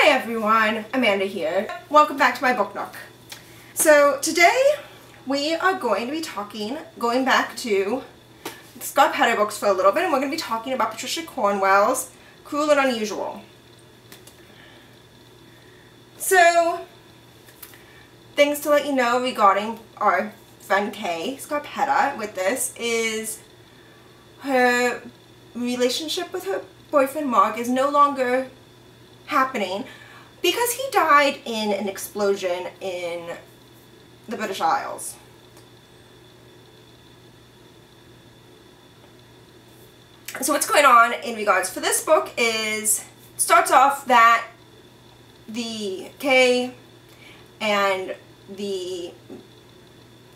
Hi everyone, Amanda here. Welcome back to my book nook. So today we are going to be going back to Scott Petter books for a little bit, and we're going to be talking about Patricia Cornwell's Cruel and Unusual. So, things to let you know regarding our friend Kay, Scott Petter, with this is her relationship with her boyfriend Mark is no longer happening because he died in an explosion in the British Isles. So what's going on in regards for this book is, starts off that the Kay and the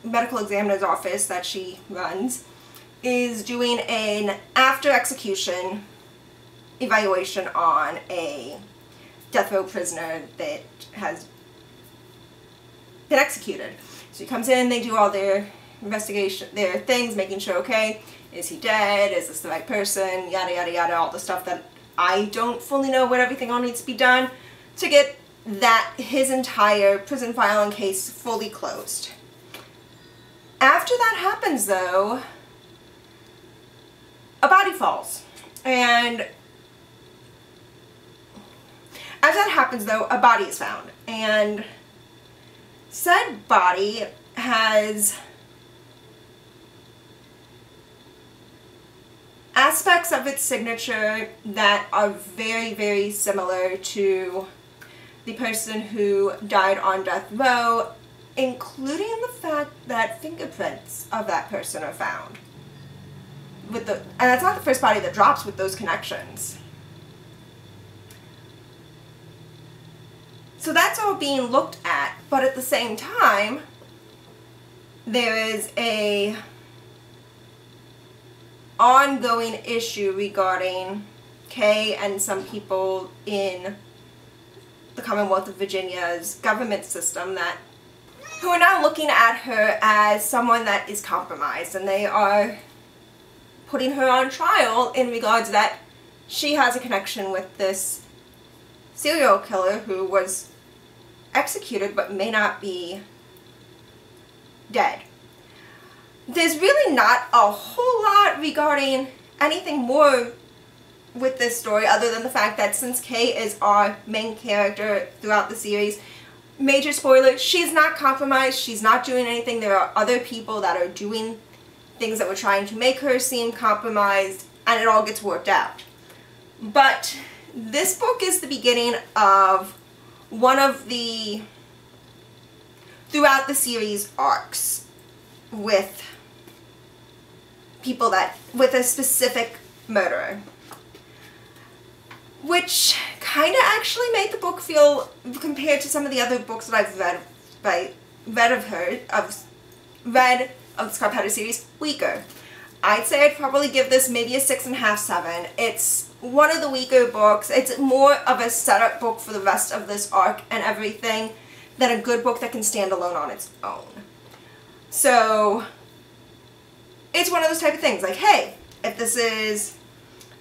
medical examiner's office that she runs is doing an after execution evaluation on a death row prisoner that has been executed. So he comes in, they do all their investigation, their things, making sure, okay, is he dead, is this the right person, yada yada yada, all the stuff that I don't fully know what everything all needs to be done to get that, his entire prison file and case fully closed. After that happens though, a body falls, and as that happens though, a body is found, and said body has aspects of its signature that are very, very similar to the person who died on death row, including the fact that fingerprints of that person are found. And that's not the first body that drops with those connections. So that's all being looked at, but at the same time, there is a ongoing issue regarding Kay and some people in the Commonwealth of Virginia's government system who are now looking at her as someone that is compromised, and they are putting her on trial in regards that she has a connection with this serial killer who was executed but may not be dead. There's really not a whole lot regarding anything more with this story other than the fact that since Kay is our main character throughout the series, major spoiler, she's not compromised, she's not doing anything. There are other people that are doing things that were trying to make her seem compromised, and it all gets worked out. But this book is the beginning of one of the, throughout the series, arcs with people with a specific murderer, which kind of actually made the book feel, compared to some of the other books that I've read of the Scott Petter series, weaker. I'd say I'd probably give this maybe a 6.5, 7. It's one of the weaker books. It's more of a setup book for the rest of this arc and everything than a good book that can stand alone on its own. So it's one of those type of things, like, hey, if this is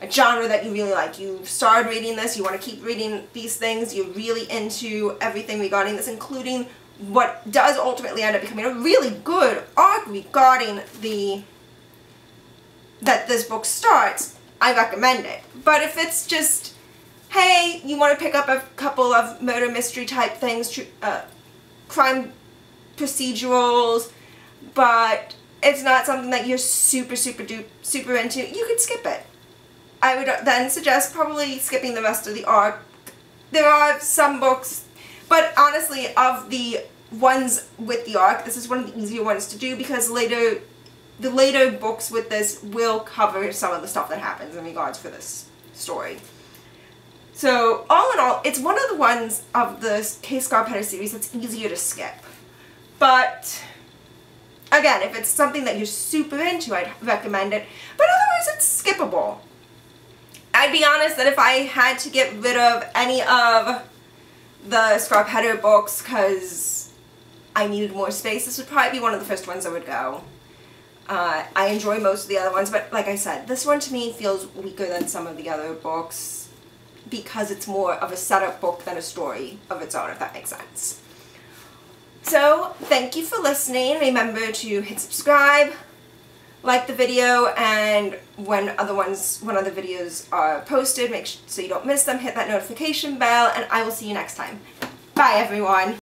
a genre that you really like, you started reading this, you want to keep reading these things, you're really into everything regarding this, including what does ultimately end up becoming a really good arc regarding that this book starts, I recommend it. But if it's just, hey, you want to pick up a couple of murder mystery type things, crime procedurals, but it's not something that you're super into, you could skip it. I would then suggest probably skipping the rest of the arc. There are some books, but honestly, of the ones with the arc, this is one of the easier ones to do because the later books with this will cover some of the stuff that happens in regards for this story. So all in all, it's one of the ones of the Kay Scott Petter series that's easier to skip. But again, if it's something that you're super into, I'd recommend it. But otherwise, it's skippable. I'd be honest that if I had to get rid of any of the Scott Petter books because I needed more space, this would probably be one of the first ones I would go. I enjoy most of the other ones, but like I said, this one to me feels weaker than some of the other books because it's more of a setup book than a story of its own, if that makes sense. So, thank you for listening. Remember to hit subscribe, like the video, and when other videos are posted, so you don't miss them, hit that notification bell, and I will see you next time. Bye, everyone!